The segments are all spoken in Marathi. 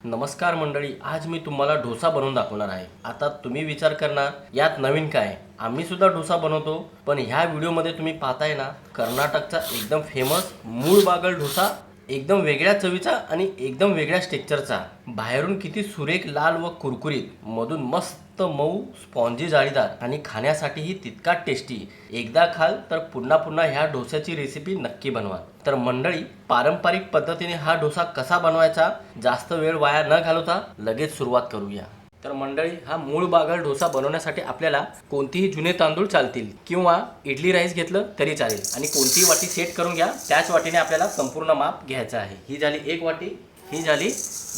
नमस्कार मंडळी, आज मी तुम्हाला डोसा बनवून दाखवणार आहे। आता तुम्ही विचार करणार यात नवीन काय? आम्ही सुद्धा डोसा बनवतो, पण ह्या व्हिडिओमध्ये तुम्ही पाहताय ना, कर्नाटकचा एकदम फेमस मूळ बागल डोसा, एकदम वेगळ्या चवीचा आणि एकदम वेगळ्या टेक्स्चरचा। बाहेरून किती सुरेख लाल व कुरकुरीत, मधून मस्त मऊ स्पॉन्जी जाळीदार आणि खाण्यासाठीही तितका टेस्टी। एकदा खाल तर पुन्हा पुन्हा ह्या डोस्याची रेसिपी नक्की बनवा। तर मंडळी, पारंपरिक पद्धतीने हा डोसा कसा बनवायचा, जास्त वेळ वाया न घालवता लगेच सुरुवात करूया। तर मंडळी, हा मूळ बागल डोसा बनवण्यासाठी आपल्याला कोणतेही जुने तांदूळ चालतील किंवा इडली राईस घेतलं तरी चालेल, आणि कोणतीही वाटी सेट करून घ्या। त्याच वाटीने आपल्याला संपूर्ण माप घ्यायचं आहे। ही झाली एक वाटी, ही झाली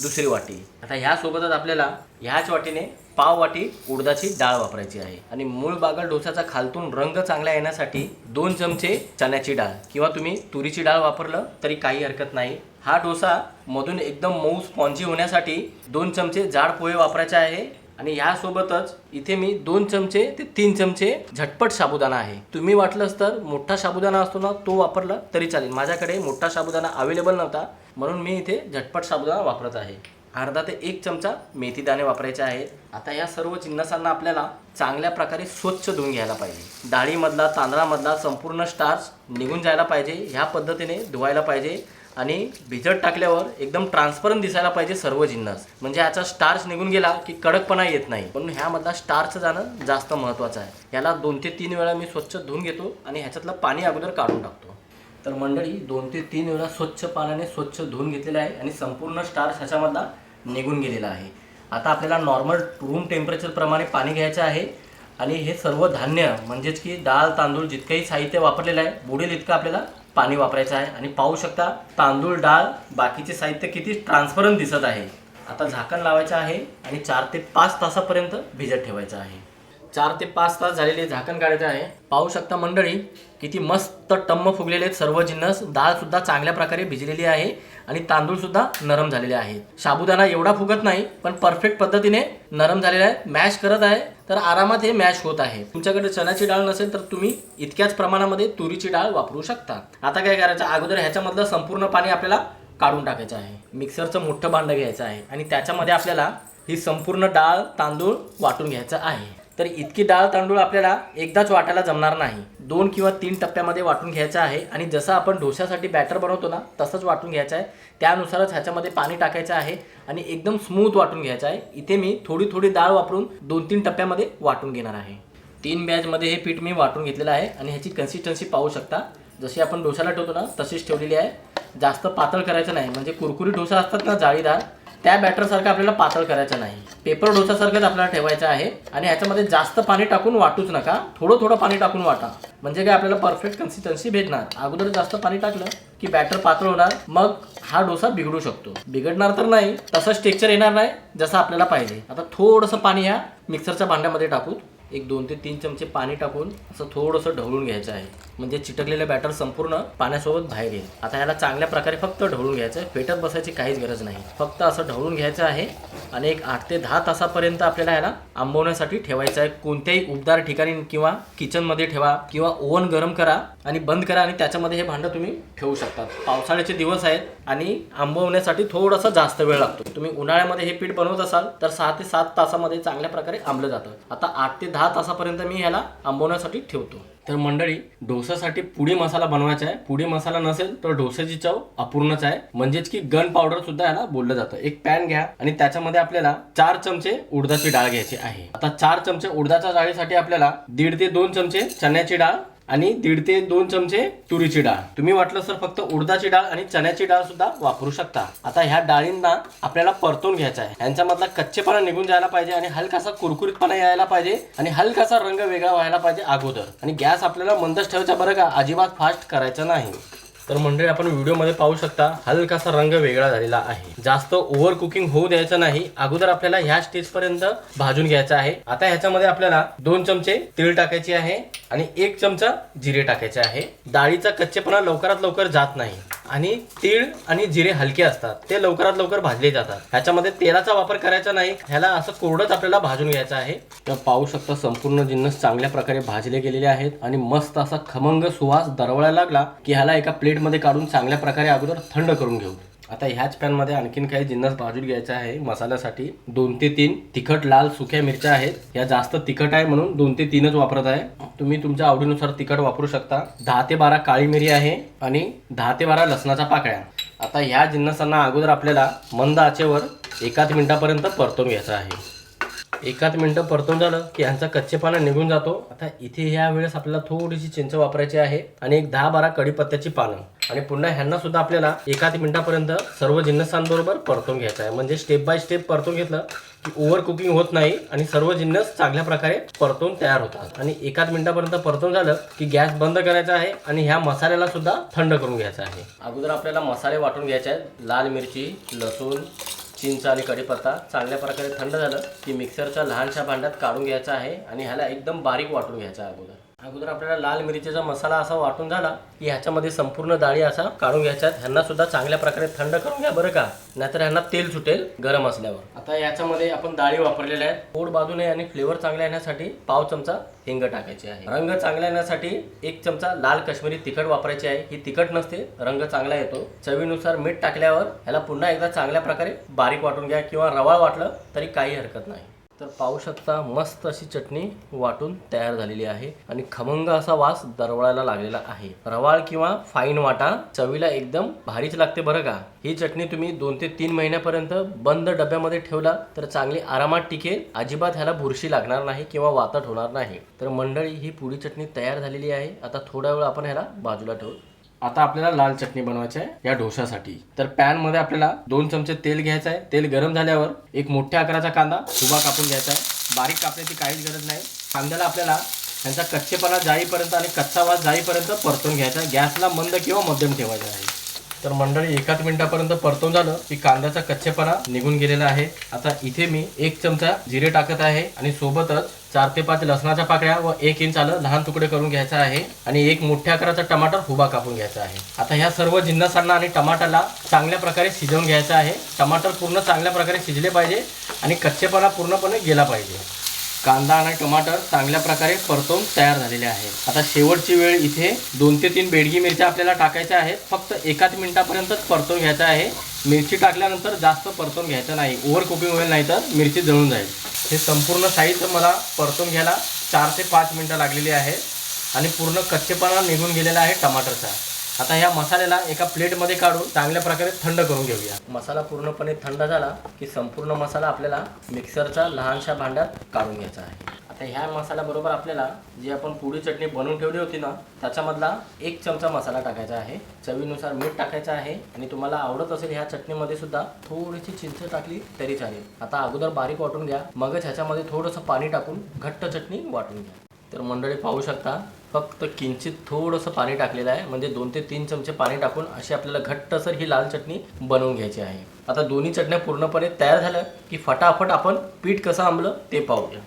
दुसरी वाटी। आता ह्या सोबतच आपल्याला ह्याच वाटीने पाव वाटी उडदाची डाळ वापरायची आहे। आणि मूळ बागल डोसाचा खालतून रंग चांगला येण्यासाठी 2 चमचे चण्याची डाळ किंवा तुम्ही तुरीची डाळ वापरलं तरी काही हरकत नाही। हा डोसा मधून एकदम मऊ स्पॉन्जी होण्यासाठी 2 चमचे जाड पोहे वापरायचे आहे। आणि ह्यासोबतच इथे मी 2 चमचे ते 3 चमचे झटपट साबुदाणा आहे। तुम्ही वाटलंच तर मोठा साबुदाणा असतो ना, तो वापरला तरी चालेल। माझ्याकडे मोठा साबुदाणा अवेलेबल नव्हता, म्हणून मी इथे झटपट साबुदाणा वापरत आहे। अर्धा ते 1 चमचा मेथी दाणे वापरायचे आहेत। आता या सर्व जिन्नसांना आपल्याला चांगल्या प्रकारे स्वच्छ धुवून घ्यायला पाहिजे। डाळीमधला, तांदळामधला संपूर्ण स्टार्च निघून जायला पाहिजे। ह्या पद्धतीने धुवायला पाहिजे आणि भिजत टाकल्यावर एकदम ट्रान्सपरंट दिसायला पाहिजे सर्व जिन्नस, म्हणजे याचा स्टार्च निघून गेला की कडकपणा येत नाही। म्हणून ह्यामधला स्टार्च जाणं जास्त महत्त्वाचं आहे। याला 2 ते 3 वेळा मी स्वच्छ धुवून घेतो आणि ह्याच्यातलं पाणी अगोदर काढून टाकतो। तर मंडळी, 2 ते 3 वेळा स्वच्छ पाण्याने स्वच्छ धुवून घेतलेलं आहे आणि संपूर्ण स्टार्च ह्याच्यामधला निघून गेलेला आहे। आता आपल्याला नॉर्मल रूम टेम्परेचर प्रमाणे पाणी घ्यायचं आहे आणि हे सर्व धान्य म्हणजेच की डाळ, तांदूळ जितकंही साहित्य वापरलेलं आहे बुडेल इतकं आपल्याला पाणी वापरायचं आहे। आणि पाहू शकता तांदूळ, डाळ, बाकीचे साहित्य किती ट्रान्सपरंट दिसत आहे। आता झाकण लावायचं आहे आणि 4 ते 5 तासापर्यंत भिजत ठेवायचं आहे। 4 ते 5 तास झालेले झाकण काढायचं आहे। पाहू शकता मंडळी, किती मस्त टम्म फुगलेले आहेत सर्व जिन्नस। डाळ सुद्धा चांगल्या प्रकारे भिजलेली आहे आणि तांदूळ सुद्धा नरम झालेले आहेत। साबुदाणा एवढा फुगत नाही, पण परफेक्ट पद्धतीने नरम झालेला आहे। मॅश करत आहे तर आरामात हे मॅश होत आहे। तुमच्याकडे चण्याची डाळ नसेल तर तुम्ही इतक्याच प्रमाणामध्ये तुरीची डाळ वापरू शकता। आता काय करायचं, अगोदर ह्याच्यामधलं संपूर्ण पाणी आपल्याला काढून टाकायचं आहे। मिक्सरचं मोठं भांडं घ्यायचं आहे आणि त्याच्यामध्ये आपल्याला ही संपूर्ण डाळ, तांदूळ वाटून घ्यायचं आहे। तर इतकी डाळ, तांदूळ आपल्याला एकदाच वाटायला जमणार नाही, 2 किंवा 3 टप्प्यामध्ये वाटून घ्यायचं आहे। आणि जसं आपण डोश्यासाठी बॅटर बनवतो ना, तसंच वाटून घ्यायचं आहे। त्यानुसारच ह्याच्यामध्ये पाणी टाकायचं आहे आणि एकदम स्मूथ वाटून घ्यायचं आहे। इथे मी थोडी थोडी डाळ वापरून 2-3 टप्प्यामध्ये वाटून घेणार आहे। 3 बॅचमध्ये हे पीठ मी वाटून घेतलेलं आहे आणि ह्याची कन्सिस्टन्सी पाहू शकता। जशी आपण डोशाला ठेवतो ना, तशीच ठेवलेली आहे। जास्त पातळ करायचं नाही, म्हणजे कुरकुरी डोसा असतात ना जाळीदार, त्या बॅटरसारखं आपल्याला पातळ करायचं नाही। पेपर डोसासारखंच आपल्याला ठेवायचं आहे। आणि ह्याच्यामध्ये जास्त पाणी टाकून वाटूच नका, थोडं थोडं पाणी टाकून वाटा, म्हणजे काय आपल्याला परफेक्ट कन्सिस्टन्सी भेटणार। अगोदर जास्त पाणी टाकलं की बॅटर पातळ होणार, मग हा डोसा बिघडू शकतो। बिघडणार तर नाही, तसंच टेक्स्चर येणार नाही जसं आपल्याला पाहिजे। आता थोडंसं पाणी ह्या मिक्सरच्या भांड्यामध्ये टाकू, 1-2 ते 3 चमचे पाणी टाकून असं थोडंसं ढवळून घ्यायचं आहे, म्हणजे चिटकलेलं बॅटर संपूर्ण पाण्यासोबत बाहेर येईल। आता याला चांगल्या प्रकारे फक्त ढवळून घ्यायचं आहे, फेटत बसायची काहीच गरज नाही, फक्त असं ढवळून घ्यायचं आहे। आणि एक 8 ते 10 तासापर्यंत आपल्याला याला आंबवण्यासाठी ठेवायचं आहे। कोणत्याही उबदार ठिकाणी किंवा किचनमध्ये ठेवा किंवा ओव्हन गरम करा आणि बंद करा आणि त्याच्यामध्ये हे भांडं तुम्ही ठेवू शकता। पावसाळ्याचे दिवस आहेत आणि आंबवण्यासाठी थोडासा जास्त वेळ लागतो। तुम्ही उन्हाळ्यामध्ये हे पीठ बनवत असाल तर 6 ते 7 तासामध्ये चांगल्या प्रकारे आंबलं जातं। आता 8 ते 10 तासापर्यंत मी ह्याला आंबवण्यासाठी ठेवतो। तर मंडळी, डोसासाठी पुडी मसाला बनवायचा आहे। पुडी मसाला नसेल तर डोस्याची चव अपूर्णच आहे, म्हणजेच की गन पावडर सुद्धा याला बोललं जातं। एक पॅन घ्या आणि त्याच्यामध्ये आपल्याला 4 चमचे उडदाची डाळ घ्यायची आहे। आता 4 चमचे उडदाच्या डाळीसाठी आपल्याला 1.5 ते 2 चमचे चण्याची डाळ आणि 1.5 ते 2 चमचे तुरीची डाळ, तुम्ही वाटलं तर फक्त उडदाची डाळ आणि चण्याची डाळ सुद्धा वापरू शकता। आता ह्या डाळींना आपल्याला परतून घ्यायचा आहे। यांच्यामधला कच्चेपणा निघून जायला पाहिजे आणि हलकासा कुरकुरीतपणा यायला पाहिजे आणि हलकासा रंग वेगळा व्हायला पाहिजे अगोदर। आणि गॅस आपल्याला मंदच ठेवायचा बरं का, अजिबात फास्ट करायचं नाही। तर मंडळी, आपण व्हिडिओमध्ये पाहू शकता हलकासा रंग वेगळा झालेला आहे। जास्त ओव्हर कुकिंग होऊ द्यायचं नाही, अगोदर आपल्याला ह्या स्टेजपर्यंत भाजून घ्यायचं आहे। आता ह्याच्यामध्ये आपल्याला 2 चमचे तीळ टाकायचे आहे आणि 1 चमचा जिरे टाकायचे आहे। डाळीचा कच्चेपणा लवकरात लवकर जात नाही आणि तीळ आणि जिरे हलके असतात, ते लवकरात लवकर भाजले जातात। ह्याच्यामध्ये तेलाचा वापर करायचा नाही, ह्याला असं कोरडंच आपल्याला भाजून घ्यायचं आहे। तर पाहू शकता संपूर्ण जिन्नस चांगल्या प्रकारे भाजले गेलेले आहेत आणि मस्त असा खमंग सुवास दरवळायला लागला की ह्याला एका प्लेटमध्ये काढून चांगल्या प्रकारे अगोदर थंड करून घेऊ। आता ह्याच पॅनमध्ये आणखीन काही जिन्नस भाजून घ्यायचा आहे मसाल्यासाठी. 2 ते 3 तिखट लाल सुक्या मिरच्या आहेत. या जास्त तिखट आहे म्हणून 2 ते 3च वापरत आहे. तुम्ही तुमच्या आवडीनुसार तिखट वापरू शकता. 10 ते 12 काळी मिरी आहे आणि 10 ते 12 लसणाच्या पाकळ्या. आता ह्या जिन्नसांना अगोदर आपल्याला मंद आचेवर 1 मिनिटापर्यंत परतून घ्यायचं आहे. 1 मिनिटं परतून झालं की ह्यांचा कच्चेपणा निघून जातो. आता इथे ह्या वेळेस आपल्याला थोडीशी चिंच वापरायची आहे आणि एक 10-12 कढीपत्त्याची पानं आणि पुन्हा ह्यांना सुद्धा आपल्याला 1 मिनिटापर्यंत सर्व जिन्नसांबरोबर परतून घ्यायचं आहे. म्हणजे स्टेप बाय स्टेप परतून घेतलं की ओव्हर कुकिंग होत नाही आणि सर्व जिन्नस चांगल्या प्रकारे परतून तयार होतात. आणि 1 मिनिटापर्यंत परतून झालं की गॅस बंद करायचा आहे आणि ह्या मसाल्याला सुद्धा थंड करून घ्यायचा आहे. अगोदर आपल्याला मसाले वाटून घ्यायचे आहेत. लाल मिरची, लसूण, चिंच आणि कढीपत्ता चांगल्या प्रकारे थंड झालं की मिक्सरच्या लहानशा भांड्यात काढून घ्यायचा आहे आणि ह्याला एकदम बारीक वाटून घ्यायचा आहे. अगोदर आपल्याला लाल मिरचीचा मसाला असा वाटून झाला की ह्याच्यामध्ये संपूर्ण डाळी असा काढून घ्यायच्या आहेत. ह्यांना सुद्धा चांगल्या प्रकारे थंड करून घ्या बरं का, नाहीतर ह्यांना तेल सुटेल गरम असल्यावर. आता याच्यामध्ये आपण डाळी वापरलेल्या आहेत. पोट बाजू नये आणि फ्लेवर चांगला येण्यासाठी पाव चमचा हिंग टाकायची आहे. रंग चांगला येण्यासाठी 1 चमचा लाल काश्मीरी तिखट वापरायची आहे. ही तिखट नसते, रंग चांगला येतो. चवीनुसार मीठ टाकल्यावर ह्याला पुन्हा एकदा चांगल्या प्रकारे बारीक वाटून घ्या किंवा रवाळ वाटलं तरी काही हरकत नाही. तर पाहू शकता मस्त अशी चटणी वाटून तयार झालेली आहे आणि खमंग असा वास दरवळायला लागलेला आहे. रवाळ किंवा फाईन वाटा, चवीला एकदम भारीच लागते बरं का. ही चटणी तुम्ही 2 ते 3 महिन्यापर्यंत बंद डब्यामध्ये ठेवला तर चांगली आरामात टिकेल. अजिबात ह्याला बुरशी लागणार नाही किंवा वातट होणार नाही. तर मंडळी, ही पुडी चटणी तयार झालेली आहे. आता थोडा वेळ आपण ह्याला बाजूला ठेवू. आता आपल्याला लाल चटणी बनवायची आहे या डोशासाठी. तर पॅन मध्ये आपल्याला 2 चमचे तेल घ्यायचं आहे. तेल गरम झाल्यावर एक मोठ्या आकाराचा कांदा उभा कापून घ्यायचा आहे. बारीक कापण्याची काहीच गरज नाही. कांद्याला आपल्याला त्यांचा कच्चेपणा जाईपर्यंत आणि कच्चा वास जाईपर्यंत परतून घ्यायचा. गॅसला मंद किंवा मध्यम ठेवायचा आहे. तर मंडळी 1 मिनिटापर्यंत परतून झालं की कांद्याचा कच्चेपणा निघून गेलेला आहे. आता इथे मी 1 चमचा जिरे टाकत आहे आणि सोबतच 4 ते 5 लसणाच्या पाकळ्या व 1 इंच आलं लहान तुकडे करून घ्यायचा आहे आणि एक मोठ्या आकाराचा टमाटर उभा कापून घ्यायचा आहे. आता ह्या सर्व जिन्नसांना आणि टमाटरला चांगल्या प्रकारे शिजवून घ्यायचं आहे. टमाटर पूर्ण चांगल्या प्रकारे शिजले पाहिजे आणि कच्चेपणा पूर्णपणे गेला पाहिजे. कांदा आणि टमाटर चांगल्या प्रकारे परतून तयार झालेले आहेत. आता शेवटची वेळ इथे 2 ते 3 बेडगी मिरच्या आपल्याला टाकायच्या आहेत. फक्त 1 मिनिटापर्यंतच परतून घ्यायचं आहे. मिरची टाकल्यानंतर जास्त परतून घ्यायचं नाही, ओव्हर कुकिंग होईल नाही तर मिरची जळून जाईल. हे संपूर्ण साहित्य मला परतून घ्यायला 4 ते 5 मिनिटं लागलेली आहेत आणि पूर्ण कच्चेपणा निघून गेलेला आहे टमाटरचा. आता ह्या मसाल्याला एका प्लेटमध्ये काढून चांगल्या प्रकारे थंड करून घेऊया. मसाला पूर्णपणे थंड झाला की संपूर्ण मसाला आपल्याला मिक्सरच्या लहानशा भांड्यात काढून घ्यायचा आहे. आता ह्या मसाल्याबरोबर आपल्याला जी आपण पुडी चटणी बनवून ठेवली होती ना, त्याच्यामधला 1 चमचा मसाला टाकायचा आहे. चवीनुसार मीठ टाकायचं आहे आणि तुम्हाला आवडत असेल ह्या चटणीमध्ये सुद्धा थोडीशी चिंच टाकली तरी चालेल. आता अगोदर बारीक वाटून घ्या, मगच ह्याच्यामध्ये थोडंसं पाणी टाकून घट्ट चटणी वाटून घ्या. तर मंडळी पाहू शकता, फक्त किंचित थोडंसं पाणी टाकलेलं आहे. म्हणजे 2 ते 3 चमचे पाणी टाकून अशी आपल्याला घट्टसर ही लाल चटणी बनवून घ्यायची आहे. आता दोन्ही चटण्या पूर्णपणे तयार झाल्या की फटाफट आपण पीठ कसं आंबलं ते पाहूया.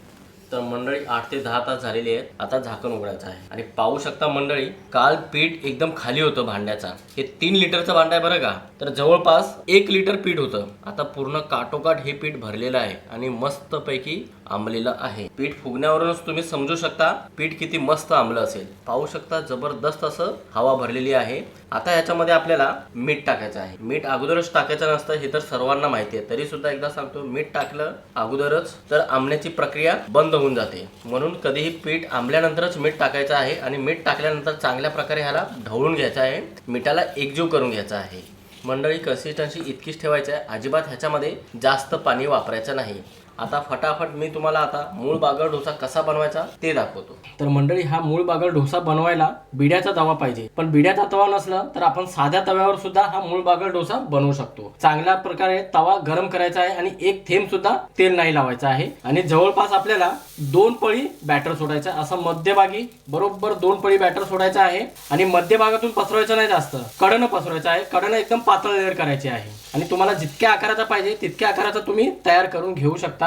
तर मंडळी 8 ते 10 तास झालेली आहेत. आता झाकण उघडायचं आहे आणि पाहू शकता मंडळी, काल पीठ एकदम खाली होतं भांड्याचा. हे 3 लिटरचं भांडं आहे बरं का. तर जवळपास 1 लिटर पीठ होतं. आता पूर्ण काटोकाट हे पीठ भरलेलं आहे आणि मस्तपैकी आंबलेलं आहे. पीठ फुगण्यावरूनच तुम्ही समजू शकता पीठ किती मस्त आंबलं असेल. पाहू शकता जबरदस्त असं हवा भरलेली आहे. आता ह्याच्यामध्ये आपल्याला मीठ टाकायचं आहे. मीठ अगोदरच टाकायचं नसतं हे तर सर्वांना माहिती आहे, तरी सुद्धा एकदा सांगतो, मीठ टाकलं अगोदरच तर आंबण्याची प्रक्रिया बंद होऊन जाते. म्हणून कधीही पीठ आंबल्यानंतरच मीठ टाकायचं आहे आणि मीठ टाकल्यानंतर चांगल्या प्रकारे ह्याला ढवळून घ्यायचं आहे. मिठाला एकजीव करून घ्यायचा आहे. मंडळी कन्सिस्टन्सी इतकीच ठेवायची आहे, अजिबात ह्याच्यामध्ये जास्त पाणी वापरायचं नाही. आता फटाफट मी तुम्हाला आता मूळ बागर डोसा कसा बनवायचा ते दाखवतो. तर मंडळी, हा मूळ बागर डोसा बनवायला बिड्याचा तवा पाहिजे. पण बिड्याचा तवा नसला तर आपण साध्या तव्यावर सुद्धा हा मूळ बागर डोसा बनवू शकतो. चांगल्या प्रकारे तवा गरम करायचा आहे आणि 1 थेंब सुद्धा तेल नाही लावायचं आहे आणि जवळपास आपल्याला 2 पळी बॅटर सोडायचं आहे. असं मध्यभागी बरोबर 2 पळी बॅटर सोडायचं आहे आणि मध्यभागातून पसरवायचं नाही, जास्त कडनं पसरवायचं आहे. कडनं एकदम पातळ लेअर करायची आहे आणि तुम्हाला जितक्या आकाराचा पाहिजे तितक्या आकाराचा तुम्ही तयार करून घेऊ शकता.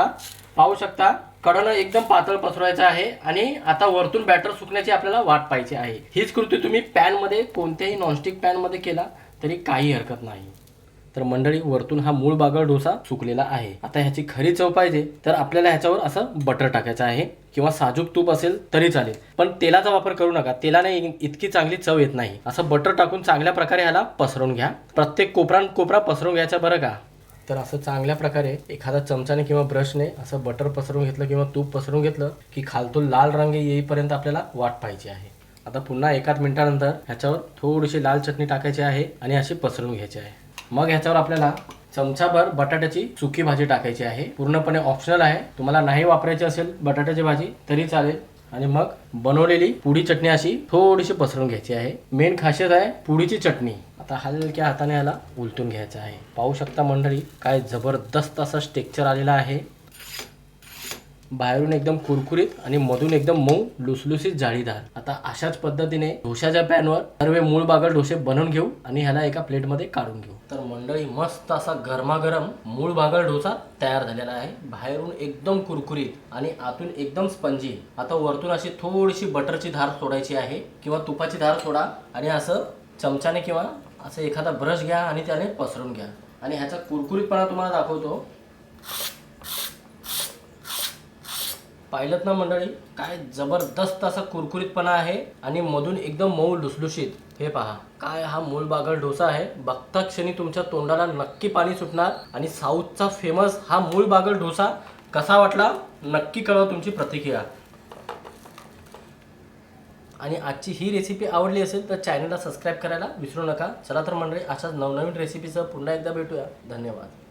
पाहू शकता, कडनं एकदम पातळ पसरवायचं आहे आणि आता वरतून बॅटर सुकण्याची आपल्याला वाट पाहायची आहे. हीच कृती तुम्ही पॅन मध्ये, कोणत्याही नॉनस्टिक पॅन मध्ये केला तरी काही हरकत नाही. तर मंडळी वरतून हा मूळ बागड डोसा सुकलेला आहे. आता ह्याची खरी चव पाहिजे तर आपल्याला ह्याच्यावर असं बटर टाकायचं आहे किंवा साजूक तूप असेल तरी चालेल, पण तेलाचा वापर करू नका. तेलाने इतकी चांगली चव येत नाही. असं बटर टाकून चांगल्या प्रकारे ह्याला पसरवून घ्या. प्रत्येक कोपरा पसरवून घ्यायचा बरं का. तर असं चांगल्या प्रकारे एखादा चमचाने किंवा ब्रशने असं बटर पसरवून घेतलं किंवा तूप पसरवून घेतलं की खालतून लाल रंग येईपर्यंत आपल्याला वाट पाहायची आहे. आता पुन्हा एकाच मिनिटानंतर ह्याच्यावर थोडीशी लाल चटणी टाकायची आहे आणि अशी पसरवून घ्यायची आहे. मग ह्याच्यावर आपल्याला चमचाभर बटाट्याची सुकी भाजी टाकायची आहे. पूर्णपणे ऑप्शनल आहे. तुम्हाला नाही वापरायची असेल बटाट्याची भाजी तरी चालेल. आणि मग बनवलेली पुडी चटणी अशी थोडीशी पसरवून घ्यायची आहे. मेन खासियत आहे पुडीची चटणी. आता हलक्या हाताने ह्याला उलटून घ्यायचं आहे. पाहू शकता मंडळी काय जबरदस्त असा टेक्स्चर आलेला आहे. बाहेरून एकदम कुरकुरीत आणि मधून एकदम मऊ लुसलुसीत जाळीदार. आता अशाच पद्धतीने डोशाच्या पॅनवर सर्व मूळ बागड डोसे बनवून घेऊ आणि ह्याला एका प्लेटमध्ये काढून घेऊ. तर मंडळी मस्त असा गरमागरम मूळ बागड डोसा तयार झालेला आहे. बाहेरून एकदम कुरकुरीत आणि आतून एकदम स्पंजी. आता वरतून अशी थोडीशी बटरची धार सोडायची आहे किंवा तुपाची धार सोडा आणि असं चमच्याने किंवा असं एखादा ब्रश घ्या आणि त्याने पसरून घ्या आणि ह्याचा कुरकुरीतपणा तुम्हाला दाखवतो. पाहिलं ना मंडळी काय जबरदस्त असा कुरकुरीतपणा आहे आणि मधून एकदम मऊ लुसलुशीत. हे पहा काय हा मूळ बागड डोसा आहे. बघता क्षणी तुमच्या तोंडाला नक्की पाणी सुटणार. आणि साऊथचा फेमस हा मूळ बागड डोसा कसा वाटला नक्की कळवा तुमची प्रतिक्रिया. आणि आजची ही रेसिपी आवडली असेल तर चॅनलला सबस्क्राईब करायला विसरू नका. चला तर मंडळी अशाच नवनवीन रेसिपीसह पुन्हा एकदा भेटूया. धन्यवाद.